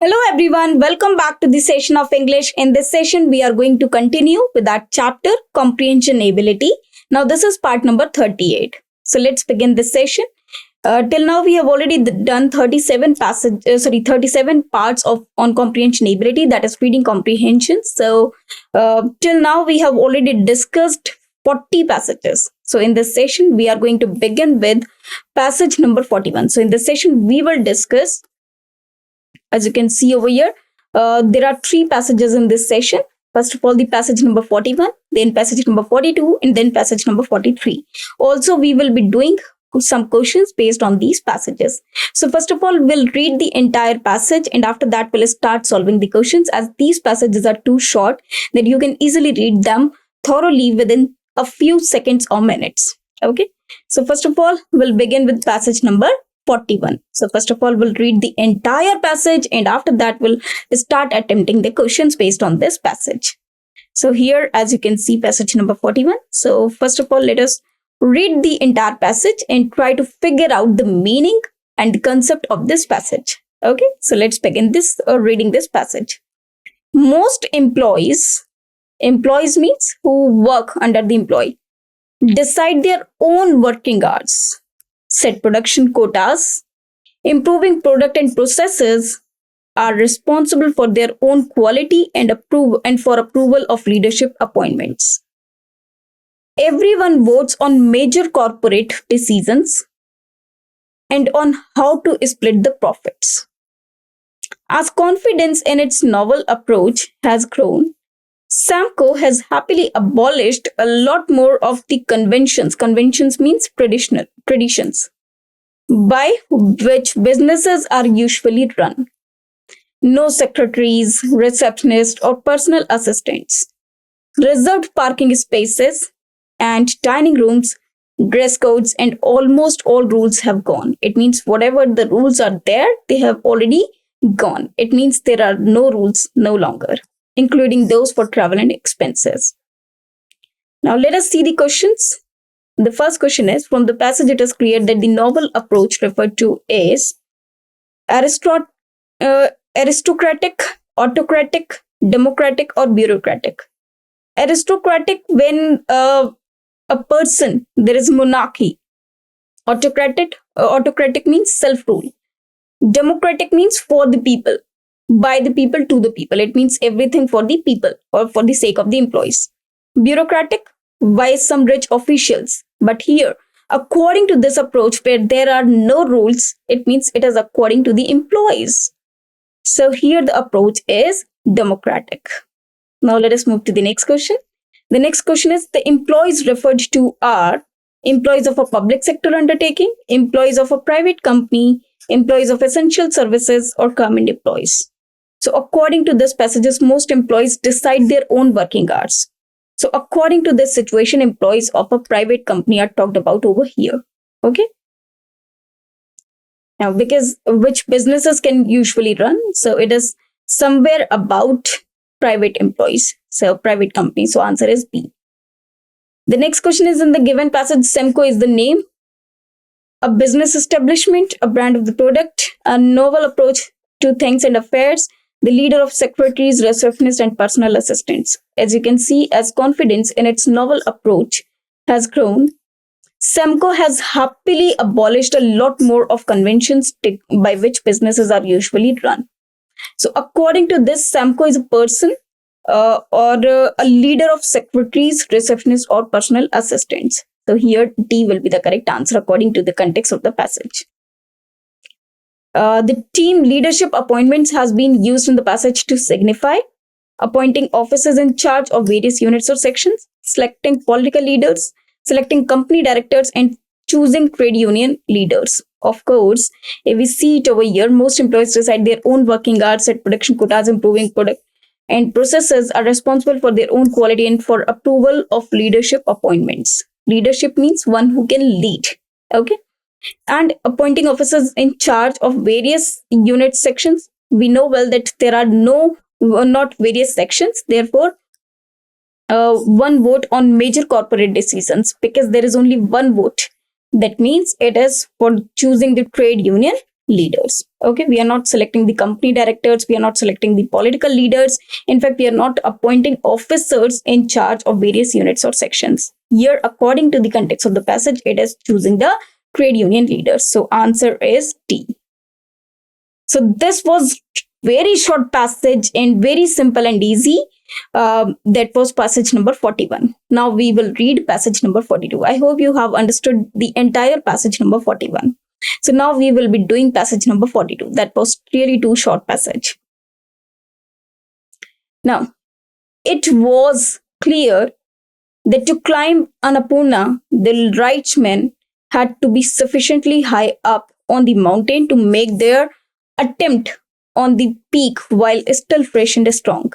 Hello everyone, welcome back to the session of English. In this session, we are going to continue with our chapter Comprehension Ability. Now, this is part number 38. So, let's begin this session. Till now, we have already done 37 parts of on comprehension ability, that is reading comprehension. So, till now, we have already discussed 40 passages. So, in this session, we are going to begin with passage number 41. So, in this session, we will discuss, as you can see over here, there are 3 passages in this session. First of all, the passage number 41, then passage number 42, and then passage number 43. Also, we will be doing some questions based on these passages. So first of all, we'll read the entire passage, and after that, we'll start solving the questions, as these passages are too short that you can easily read them thoroughly within a few seconds or minutes. Okay. So first of all, we'll begin with passage number 41. So first of all, we'll read the entire passage, and after that, we'll start attempting the questions based on this passage. So here, as you can see, passage number 41. So first of all, let us read the entire passage and try to figure out the meaning and the concept of this passage. Okay, so let's begin this reading this passage. Most employees means who work under the employee, decide their own working hours, set production quotas, improving product and processes, are responsible for their own quality and for approval of leadership appointments. Everyone votes on major corporate decisions and on how to split the profits. As confidence in its novel approach has grown, Samco has happily abolished a lot more of the conventions. Conventions means traditions by which businesses are usually run. No secretaries, receptionists, or personal assistants. Reserved parking spaces and dining rooms, dress codes, and almost all rules have gone. It means whatever the rules are there, they have already gone. It means there are no rules no longer, including those for travel and expenses. Now let us see the questions. The first question is, from the passage it is clear that the novel approach referred to is aristocratic, autocratic, democratic, or bureaucratic. Aristocratic, when a person, there is monarchy. Autocratic means self-rule. Democratic means for the people, by the people, to the people. It means everything for the people or for the sake of the employees. Bureaucratic, by some rich officials. But here, according to this approach where there are no rules, it means it is according to the employees. So here the approach is democratic. Now let us move to the next question. The next question is, the employees referred to are employees of a public sector undertaking, employees of a private company, employees of essential services, or government employees. So according to this passages, most employees decide their own working hours. So according to this situation, employees of a private company are talked about over here. Okay. Now, because which businesses can usually run? So it is somewhere about private employees. So private company. So answer is B. The next question is, in the given passage, Semco is the name, a business establishment, a brand of the product, a novel approach to things and affairs, the leader of secretaries, receptionists, and personal assistants. As you can see, as confidence in its novel approach has grown, Semco has happily abolished a lot more of conventions by which businesses are usually run. So according to this, Semco is a person or a leader of secretaries, receptionists, or personal assistants. So here D will be the correct answer according to the context of the passage. The team leadership appointments has been used in the passage to signify appointing officers in charge of various units or sections, selecting political leaders, selecting company directors, and choosing trade union leaders. Of course, if we see it over here, most employees decide their own working hours, set production quotas, improving product and processes, are responsible for their own quality and for approval of leadership appointments. Leadership means one who can lead. Okay. And appointing officers in charge of various unit sections. We know well that there are not various sections. Therefore, one vote on major corporate decisions, because there is only one vote. That means it is for choosing the trade union leaders. Okay, we are not selecting the company directors, we are not selecting the political leaders. In fact, we are not appointing officers in charge of various units or sections. Here, according to the context of the passage, it is choosing the trade union leaders. So answer is D. So this was very short passage and very simple and easy. That was passage number 41. Now we will read passage number 42. I hope you have understood the entire passage number 41. So now we will be doing passage number 42. That was really too short passage. Now, it was clear that to climb Annapurna, the right had to be sufficiently high up on the mountain to make their attempt on the peak while still fresh and strong.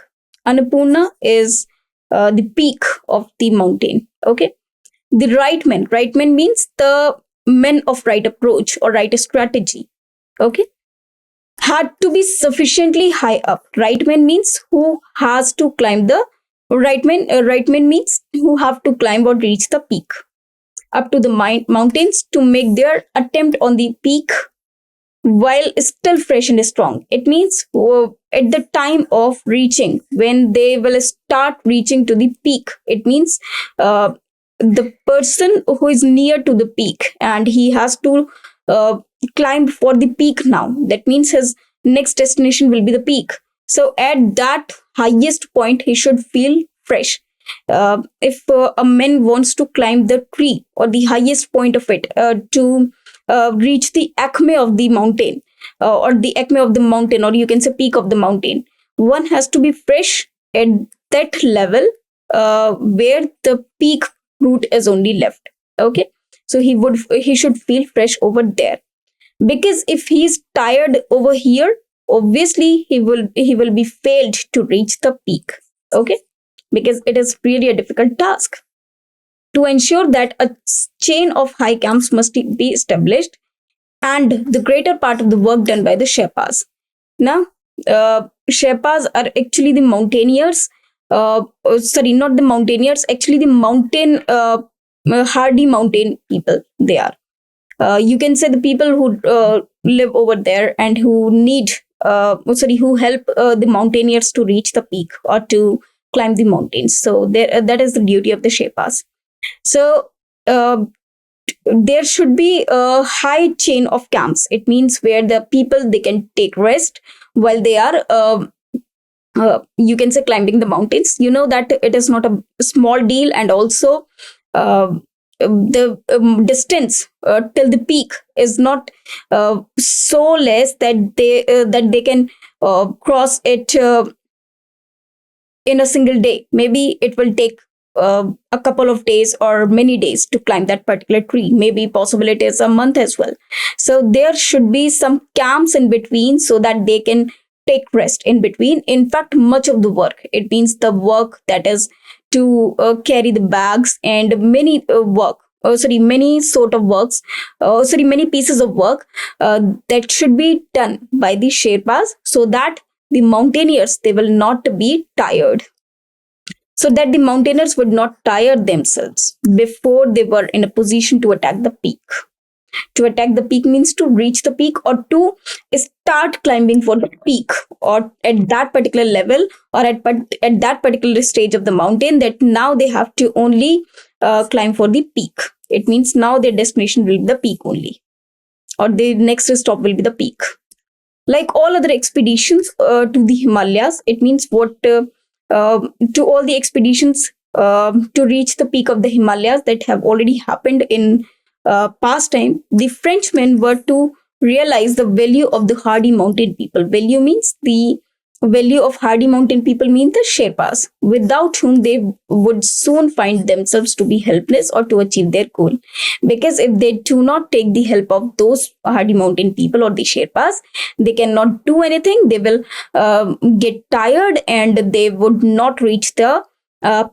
Annapurna is the peak of the mountain. Okay. The right men means the men of right approach or right strategy. Okay. Had to be sufficiently high up. Right man means who has to climb the right man means who have to climb or reach the peak up to the mountains to make their attempt on the peak while still fresh and strong. It means at the time of reaching, when they will start reaching to the peak, it means the person who is near to the peak and he has to climb for the peak now. That means his next destination will be the peak. So at that highest point, he should feel fresh. If a man wants to climb the tree or the highest point of it to reach the acme of the mountain or the acme of the mountain, or you can say peak of the mountain, one has to be fresh at that level where the peak route is only left. Okay, so he should feel fresh over there, because if he's tired over here, obviously he will be failed to reach the peak. Okay, because it is really a difficult task. To ensure that a chain of high camps must be established, and the greater part of the work done by the Sherpas. Now, Sherpas are actually the mountaineers. Sorry, not the mountaineers. Actually, the mountain hardy mountain people. They are. You can say the people who live over there and who need. Who help the mountaineers to reach the peak or to climb the mountains. So that is the duty of the Sherpas. So there should be a high chain of camps. It means where the people, they can take rest while they are you can say climbing the mountains. You know that it is not a small deal, and also the distance till the peak is not so less that they can cross it in a single day. Maybe it will take a couple of days or many days to climb that particular tree. Maybe possible it is a month as well. So there should be some camps in between so that they can take rest in between. In fact, much of the work, it means the work that is to carry the bags and many many sort of works, many pieces of work that should be done by the Sherpas, so that the mountaineers, they will not be tired. So that the mountaineers would not tire themselves before they were in a position to attack the peak. To attack the peak means to reach the peak or to start climbing for the peak, or at that particular level, or at that particular stage of the mountain, that now they have to only climb for the peak. It means now their destination will be the peak only, or the next stop will be the peak. Like all other expeditions to the Himalayas, it means what to all the expeditions to reach the peak of the Himalayas that have already happened in past time, the Frenchmen were to realize the value of the hardy mountain people. Value means the value of hardy mountain people means the Sherpas, without whom they would soon find themselves to be helpless or to achieve their goal. Because if they do not take the help of those hardy mountain people or the Sherpas, they cannot do anything. They will get tired and they would not reach the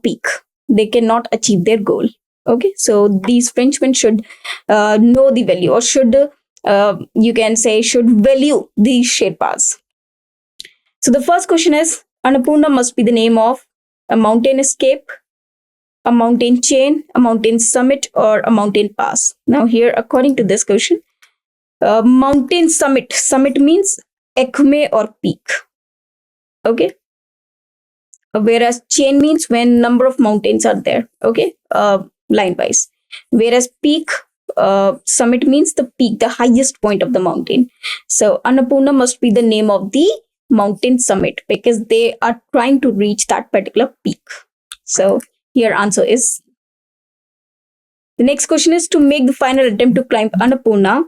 peak. They cannot achieve their goal. Okay, so these Frenchmen should know the value, or should you can say should value these Sherpas. So the first question is, Annapurna must be the name of a mountain escape, a mountain chain, a mountain summit, or a mountain pass. Now here, according to this question, Mountain summit. Summit means acme or peak. Okay. Whereas chain means when number of mountains are there. Okay. Line wise. Whereas peak, summit means the peak, the highest point of the mountain. So Annapurna must be the name of the mountain summit because they are trying to reach that particular peak. So here answer is. The next question is, to make the final attempt to climb Annapurna,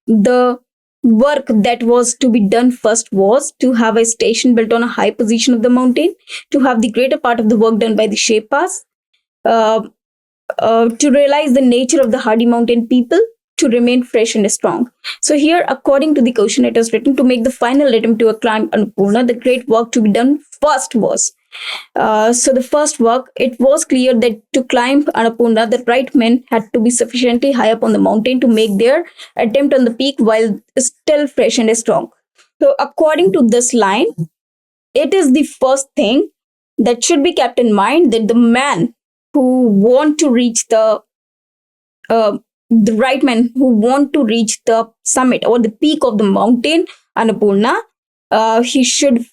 the work that was to be done first was to have a station built on a high position of the mountain, to have the greater part of the work done by the Sherpas, uh, to realize the nature of the hardy mountain people, to remain fresh and strong. So here, according to the question, it is written, to make the final attempt to climb Annapurna, the great work to be done first was. So the first work, it was clear that to climb Annapurna, the right men had to be sufficiently high up on the mountain to make their attempt on the peak while still fresh and strong. So according to this line, it is the first thing that should be kept in mind, that the man who want to reach the right men who want to reach the summit or the peak of the mountain Annapurna, he should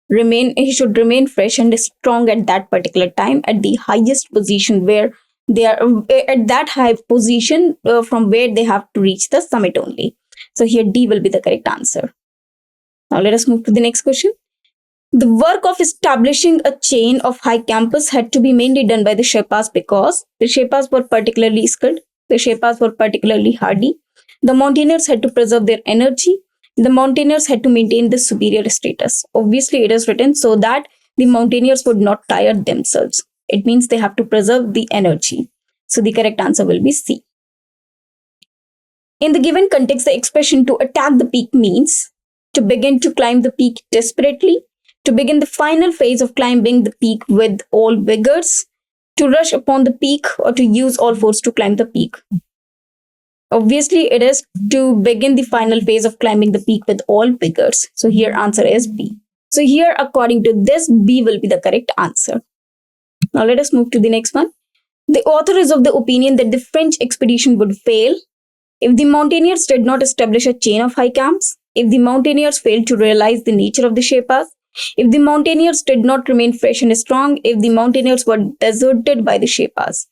remain fresh and strong at that particular time, at the highest position where they are, at that high position from where they have to reach the summit only. So here D will be the correct answer. Now let us move to the next question. The work of establishing a chain of high campus had to be mainly done by the Sherpas because the Sherpas were particularly skilled, the Sherpas were particularly hardy, the mountaineers had to preserve their energy, the mountaineers had to maintain this superior status. Obviously, it is written so that the mountaineers would not tire themselves. It means they have to preserve the energy. So the correct answer will be C. In the given context, the expression to attack the peak means to begin to climb the peak desperately, to begin the final phase of climbing the peak with all vigors, to rush upon the peak, or to use all force to climb the peak. Obviously, it is to begin the final phase of climbing the peak with all vigors. So here answer is B. So here, according to this, B will be the correct answer. Now let us move to the next one. The author is of the opinion that the French expedition would fail if the mountaineers did not establish a chain of high camps, if the mountaineers failed to realize the nature of the Sherpas, if the mountaineers did not remain fresh and strong, if the mountaineers were deserted by the Sherpas.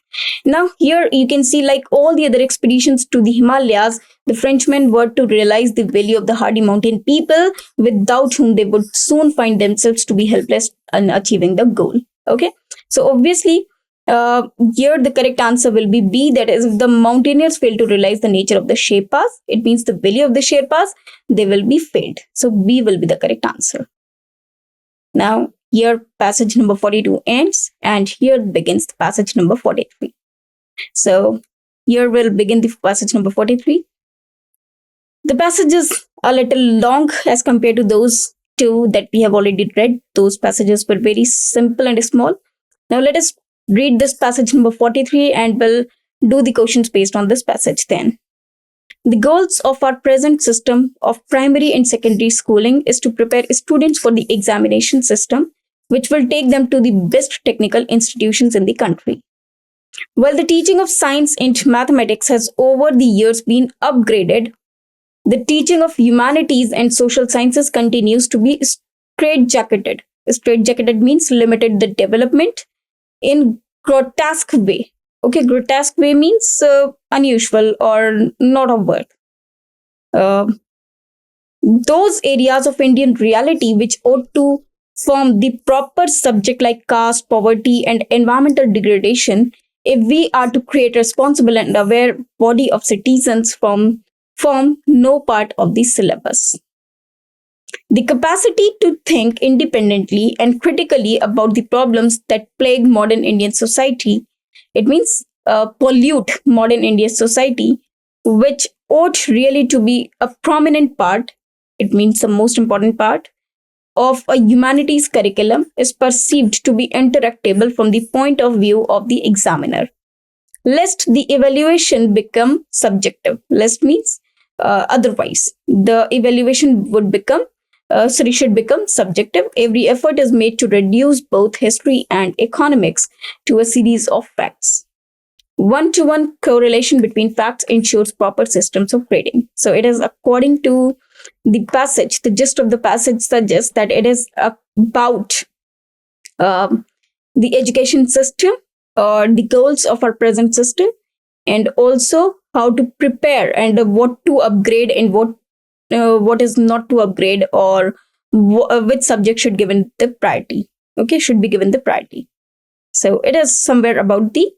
Now here you can see, like all the other expeditions to the Himalayas, the Frenchmen were to realize the value of the hardy mountain people, without whom they would soon find themselves to be helpless in achieving the goal. Okay, so obviously here the correct answer will be B, that is, if the mountaineers fail to realize the nature of the Sherpas, it means the value of the Sherpas, they will be failed. So B will be the correct answer. Now here passage number 42 ends and here begins the passage number 43. So here we'll begin the passage number 43. The passage is a little long as compared to those two that we have already read. Those passages were very simple and small. Now let us read this passage number 43 and we'll do the questions based on this passage then. The goals of our present system of primary and secondary schooling is to prepare students for the examination system, which will take them to the best technical institutions in the country. While the teaching of science and mathematics has over the years been upgraded, the teaching of humanities and social sciences continues to be straitjacketed. Straitjacketed means limited the development in grotesque way. Okay, grotesque way means unusual or not of worth. Those areas of Indian reality which ought to form the proper subject like caste, poverty, and environmental degradation, if we are to create responsible and aware body of citizens, form no part of the syllabus. The capacity to think independently and critically about the problems that plague modern Indian society, it means pollute modern Indian society, which ought really to be a prominent part, it means the most important part, of a humanities curriculum, is perceived to be interactable from the point of view of the examiner, lest the evaluation become subjective. Lest means otherwise. The evaluation would become should become subjective. Every effort is made to reduce both history and economics to a series of facts. One-to-one correlation between facts ensures proper systems of grading. So it is according to the passage, the gist of the passage suggests that it is about um, the education system or the goals of our present system, and also how to prepare and what to upgrade and what is not to upgrade, or which subject should given the priority. Okay, should be given the priority. So it is somewhere about the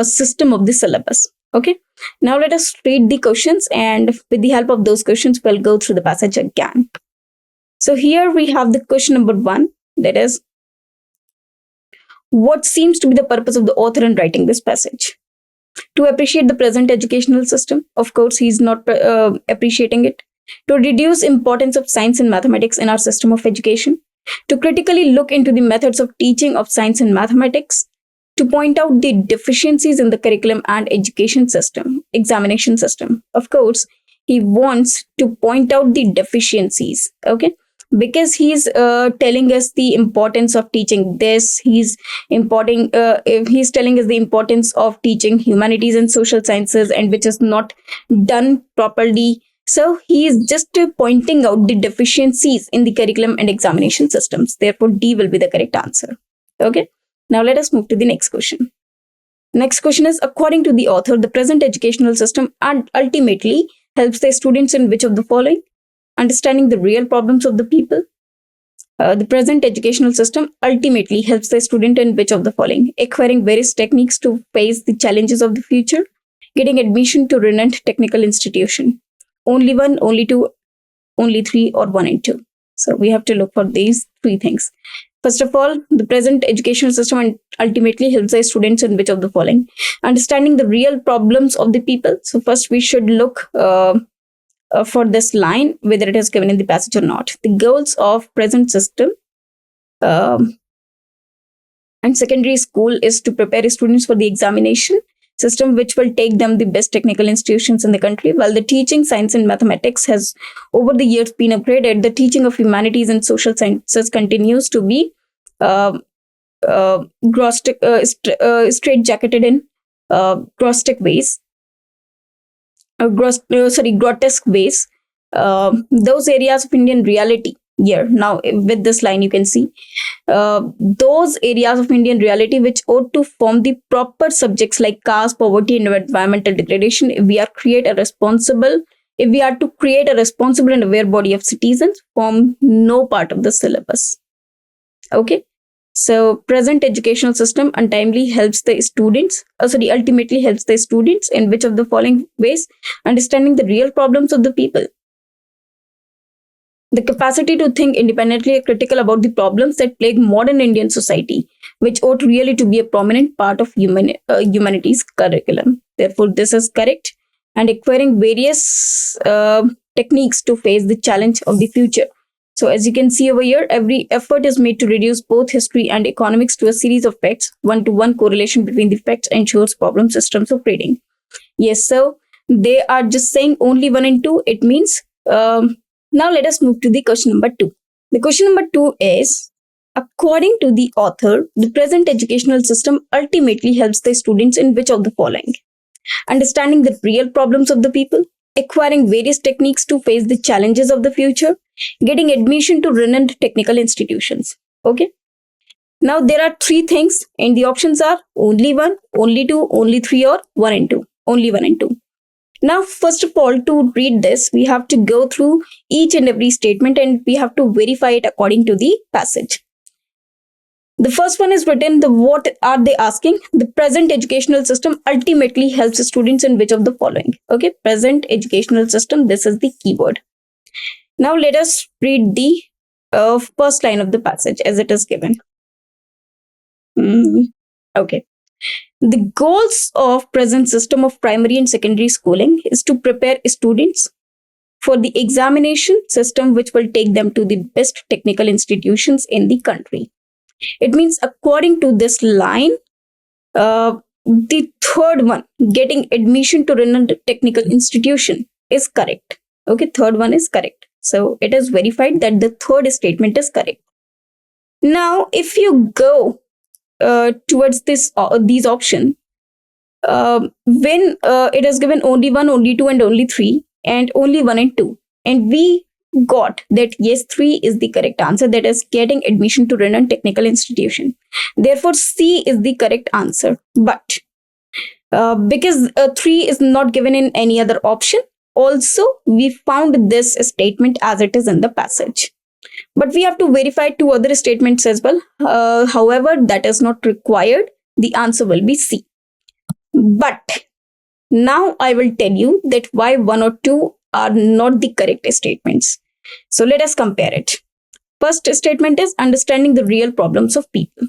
system of the syllabus. Okay, now let us read the questions, and with the help of those questions, we'll go through the passage again. So here we have the question number 1, that is, what seems to be the purpose of the author in writing this passage? To appreciate the present educational system. Of course, he's not appreciating it. To reduce importance of science and mathematics in our system of education. To critically look into the methods of teaching of science and mathematics. To point out the deficiencies in the curriculum and education system, examination system. Of course, he wants to point out the deficiencies, okay? Because he's telling us the importance of teaching this. He's telling us the importance of teaching humanities and social sciences, and which is not done properly. So he is just pointing out the deficiencies in the curriculum and examination systems. Therefore, D will be the correct answer. Okay. Now let us move to the next question. Next question is, according to the author, the present educational system ultimately helps the students in which of the following? Understanding the real problems of the people. The present educational system ultimately helps the student in which of the following? Acquiring various techniques to face the challenges of the future. Getting admission to renowned technical institution. Only 1, only 2, only 3, or 1 and 2. So we have to look for these 3 things. First of all, the present educational system ultimately helps the students in which of the following? Understanding the real problems of the people. So first we should look for this line, whether it is given in the passage or not. The goals of present system and secondary school is to prepare students for the examination system, which will take them the best technical institutions in the country. While the teaching science and mathematics has over the years been upgraded, the teaching of humanities and social sciences continues to be straight-jacketed in grotesque ways. Grotesque ways. Those areas of Indian reality. Here, now with this line, you can see those areas of Indian reality which ought to form the proper subjects like caste, poverty, and environmental degradation. If we are to create a responsible and aware body of citizens, form no part of the syllabus. Okay. So present educational system ultimately helps the students in which of the following ways? Understanding the real problems of the people. The capacity to think independently and critical about the problems that plague modern Indian society, which ought really to be a prominent part of humanities curriculum. Therefore, this is correct. And acquiring various techniques to face the challenge of the future. So as you can see over here, every effort is made to reduce both history and economics to a series of facts. 1-to-1 correlation between the facts ensures problem systems of reading. Yes, so they are just saying only 1 and 2. It means, now let us move to the question number 2. The question number 2 is, according to the author, the present educational system ultimately helps the students in which of the following? Understanding the real problems of the people, acquiring various techniques to face the challenges of the future, getting admission to renowned technical institutions. Okay. Now there are 3 things, and the options are only 1, only 2, only 3, or 1 and 2. Only 1 and 2. Now, first of all, to read this, we have to go through each and every statement, and we have to verify it according to the passage. The first one is written, what are they asking? The present educational system ultimately helps students in which of the following? Okay, present educational system, this is the keyword. Now let us read the first line of the passage as it is given. Okay. The goals of present system of primary and secondary schooling is to prepare students for the examination system, which will take them to the best technical institutions in the country. It means, according to this line, the third one, getting admission to renowned technical institution, is correct. Okay, third one is correct. So it is verified that the third statement is correct. Now, if you go towards these options, when it is given only 1, only 2, and only 3, and only 1 and 2, and we got that yes, 3 is the correct answer, that is getting admission to renowned technical institution. Therefore C is the correct answer. But because 3 is not given in any other option, also we found this statement as it is in the passage. But we have to verify 2 other statements as well. However, that is not required. The answer will be C. But now I will tell you that why 1 or 2 are not the correct statements. So let us compare it. First statement is understanding the real problems of people.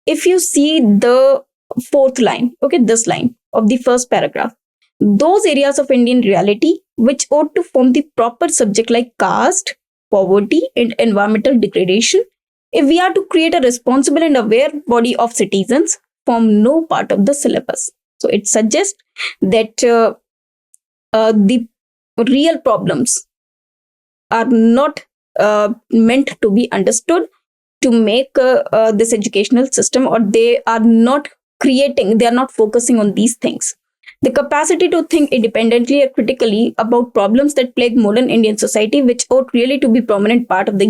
If you see the fourth line, okay, this line of the first paragraph, those areas of Indian reality which ought to form the proper subject like caste, poverty, and environmental degradation, if we are to create a responsible and aware body of citizens, form no part of the syllabus. So it suggests that the real problems are not meant to be understood to make this educational system, or they are not focusing on these things. The capacity to think independently or critically about problems that plague modern Indian society, which ought really to be prominent part of the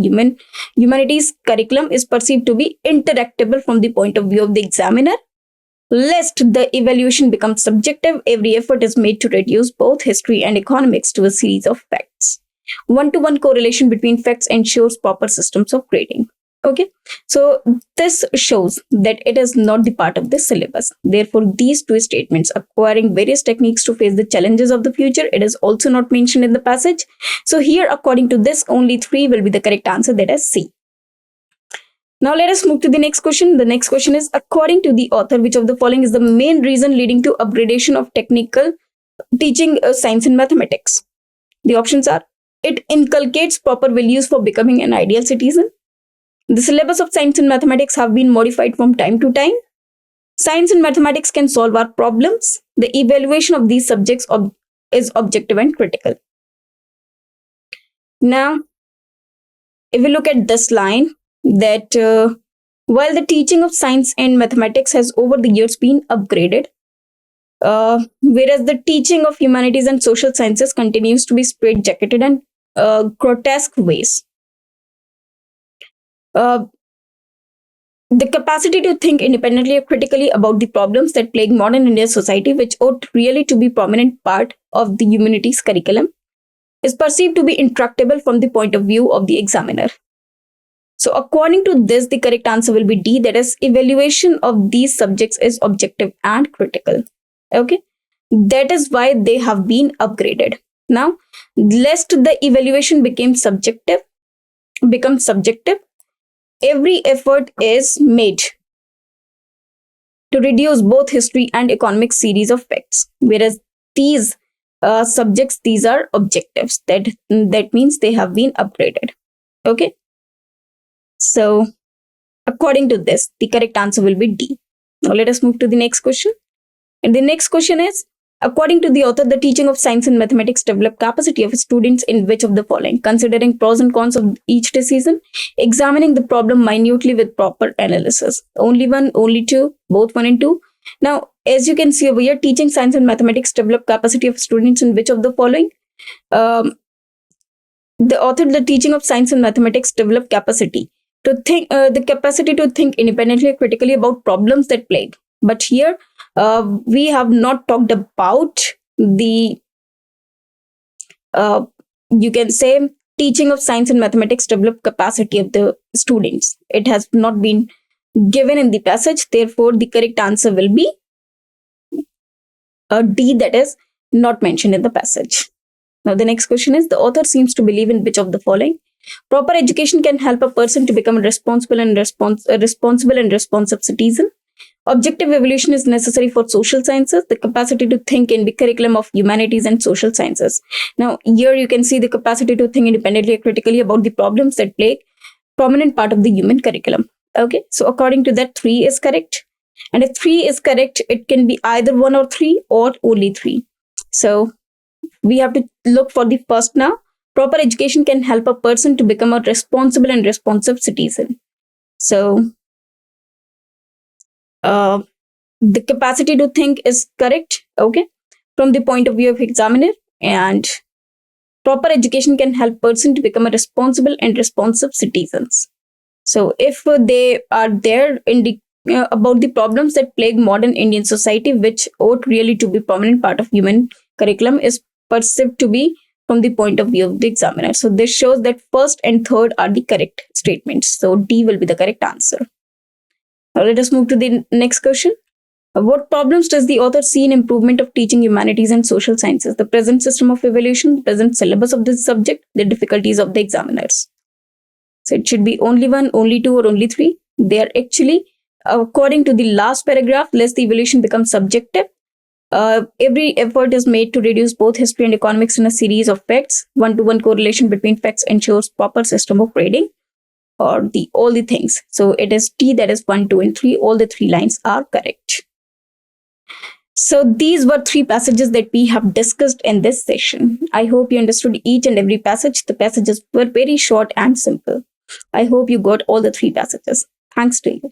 humanities curriculum, is perceived to be interactable from the point of view of the examiner. Lest the evaluation becomes subjective, every effort is made to reduce both history and economics to a series of facts. One-to-one correlation between facts ensures proper systems of grading. Okay, so this shows that it is not the part of the syllabus. Therefore, these 2 statements, acquiring various techniques to face the challenges of the future, it is also not mentioned in the passage. So here, according to this, only 3 will be the correct answer, that is C. Now let us move to the next question. The next question is, according to the author, which of the following is the main reason leading to upgradation of technical teaching science and mathematics? The options are: it inculcates proper values for becoming an ideal citizen. The syllabus of science and mathematics have been modified from time to time. Science and mathematics can solve our problems. The evaluation of these subjects is objective and critical. Now, if we look at this line, that while the teaching of science and mathematics has over the years been upgraded, whereas the teaching of humanities and social sciences continues to be straitjacketed and grotesque ways. The capacity to think independently or critically about the problems that plague modern Indian society, which ought really to be prominent part of the humanities curriculum, is perceived to be intractable from the point of view of the examiner. So according to this, the correct answer will be D, that is, evaluation of these subjects is objective and critical. Okay, that is why they have been upgraded. Now, lest the evaluation becomes subjective, every effort is made to reduce both history and economic series of facts, whereas these subjects, these are objectives. That means they have been upgraded. Okay, so according to this, the correct answer will be D. Now let us move to the next question. And the next question is, according to the author, the teaching of science and mathematics develop capacity of students in which of the following? Considering pros and cons of each decision, examining the problem minutely with proper analysis. Only 1, only 2, both 1 and 2. Now, as you can see over here, teaching science and mathematics develop capacity of students in which of the following? The author, the teaching of science and mathematics develop capacity to think, the capacity to think independently and critically about problems that plague. But here, we have not talked about the, you can say, teaching of science and mathematics develop capacity of the students. It has not been given in the passage. Therefore, the correct answer will be D, that is not mentioned in the passage. Now, the next question is, the author seems to believe in which of the following? Proper education can help a person to become a responsible and responsive citizen. Objective evolution is necessary for social sciences. The capacity to think in the curriculum of humanities and social sciences. Now, here you can see the capacity to think independently and critically about the problems that plague prominent part of the human curriculum. Okay, so according to that, 3 is correct. And if 3 is correct, it can be either 1 or 3 or only 3. So we have to look for the first now. Proper education can help a person to become a responsible and responsive citizen. So the capacity to think is correct, okay, from the point of view of examiner. And proper education can help person to become a responsible and responsive citizens. So if they are there in the about the problems that plague modern Indian society, which ought really to be prominent part of human curriculum, is perceived to be from the point of view of the examiner. So this shows that first and third are the correct statements. So D will be the correct answer. Now let us move to the next question. What problems does the author see in improvement of teaching humanities and social sciences? The present system of evaluation, the present syllabus of this subject, the difficulties of the examiners. So it should be only one, only two, or only three. They are actually, according to the last paragraph, lest the evaluation becomes subjective. Every effort is made to reduce both history and economics in a series of facts. One-to-one correlation between facts ensures proper system of grading, or all the things. So it is T, that is 1, 2, and 3. All the three lines are correct. So these were three passages that we have discussed in this session. I hope you understood each and every passage. The passages were very short and simple. I hope you got all the three passages. Thanks to you.